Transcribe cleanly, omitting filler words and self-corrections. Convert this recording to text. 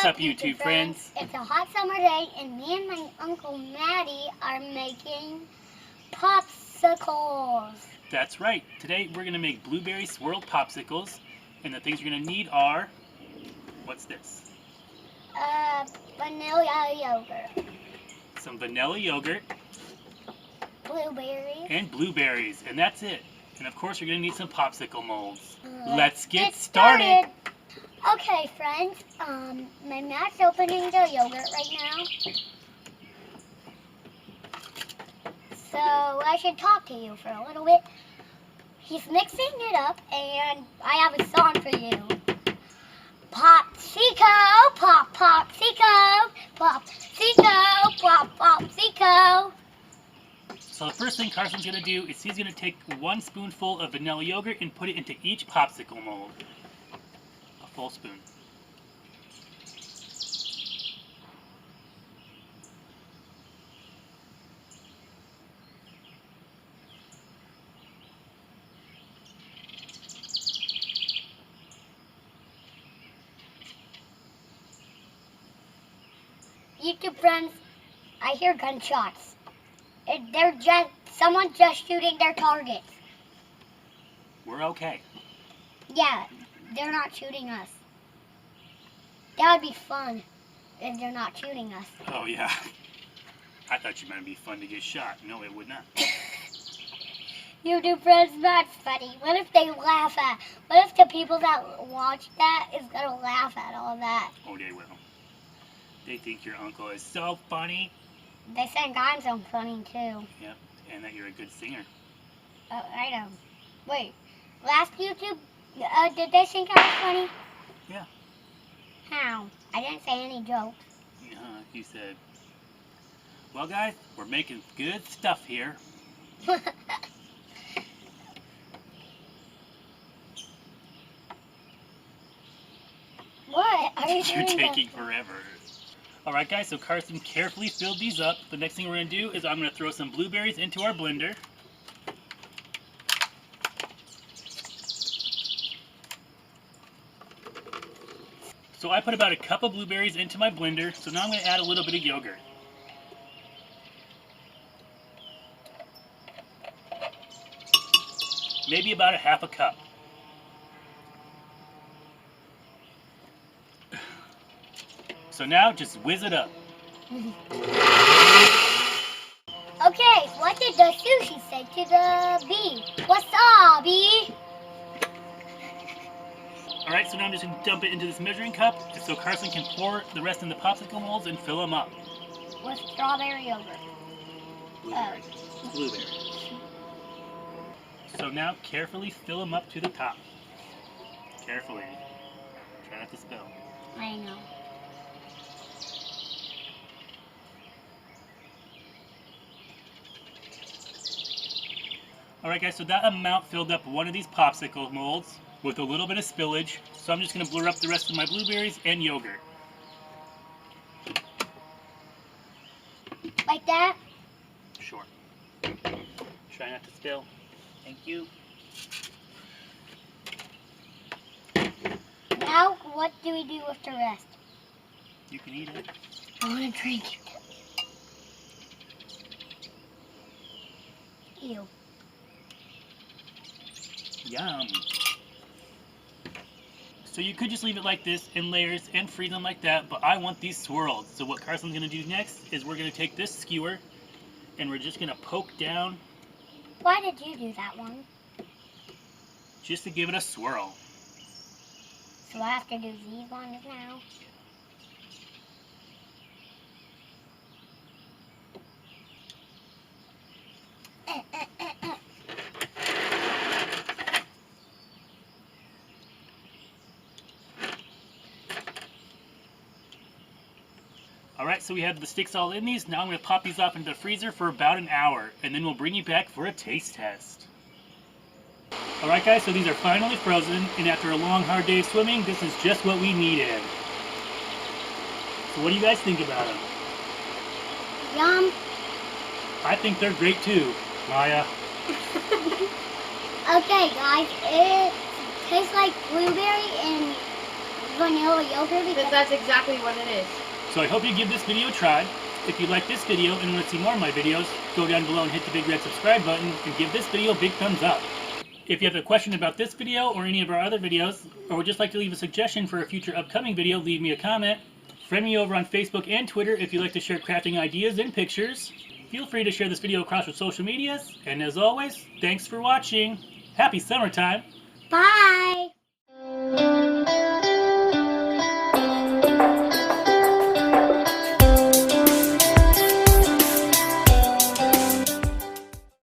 What's up, YouTube friends? It's a hot summer day, and me and my Uncle Maddie are making popsicles. That's right. Today we're going to make blueberry swirled popsicles, and the things you're going to need are, what's this? Vanilla yogurt. Some vanilla yogurt. Blueberries. And blueberries, and that's it. And of course you're going to need some popsicle molds. Let's get started. Okay, friends, my Matt's opening the yogurt right now. So I should talk to you for a little bit. He's mixing it up, and I have a song for you. Popsicle, pop, popsicle, popsicle, pop, popsicle. So the first thing Carson's going to do is he's going to take 1 spoonful of vanilla yogurt and put it into each popsicle mold. A full spoon. YouTube friends, I hear gunshots. Someone's just shooting their targets. We're okay. Yeah, they're not shooting us. That would be fun if they're not shooting us. Oh yeah. I thought you meant it'd be fun to get shot. No, it would not. YouTube friends, that's funny. What if they laugh at? What if the people that watch that is gonna laugh at all that? Oh, they will. They think your uncle is so funny. They think I'm so funny too. Yep, and that you're a good singer. Oh, I know. Wait, last YouTube, did they think I was funny? Yeah. How? I didn't say any jokes. You said, well guys, we're making good stuff here. What? Are you You're doing taking forever. Alright guys, so Carson carefully filled these up. The next thing we're going to do is I'm going to throw some blueberries into our blender. So I put about a cup of blueberries into my blender, so now I'm going to add a little bit of yogurt. Maybe about a half a cup. So now just whiz it up. Okay, what did the sushi say to the bee? Wasabi! Alright, so now I'm just going to dump it into this measuring cup so Carson can pour the rest in the popsicle molds and fill them up. With strawberry yogurt. Blueberry. Blueberry. So now carefully fill them up to the top. Carefully. Try not to spill. I know. Alright guys, so that amount filled up one of these popsicle molds with a little bit of spillage. So I'm just going to blur up the rest of my blueberries and yogurt. Like that? Sure. Try not to spill. Thank you. Now, what do we do with the rest? You can eat it. I want to drink it. Ew. Yum. So you could just leave it like this in layers and freeze them like that, but I want these swirled. So what Carson's going to do next is we're going to take this skewer and we're just going to poke down Why did you do that one? just to give it a swirl. So I have to do these ones now? Alright, so we have the sticks all in these. Now I'm going to pop these off into the freezer for about an hour, and then we'll bring you back for a taste test. Alright guys, so these are finally frozen, and after a long hard day of swimming, this is just what we needed. So what do you guys think about them? Yum. I think they're great too, Maya. Okay guys, it tastes like blueberry and vanilla yogurt Because that's exactly what it is. So I hope you give this video a try. If you like this video and want to see more of my videos, go down below and hit the big red subscribe button and give this video a big thumbs up. If you have a question about this video or any of our other videos, or would just like to leave a suggestion for a future upcoming video, leave me a comment. Friend me over on Facebook and Twitter if you like to share crafting ideas and pictures. Feel free to share this video across your social medias. And as always, thanks for watching. Happy summertime. Bye.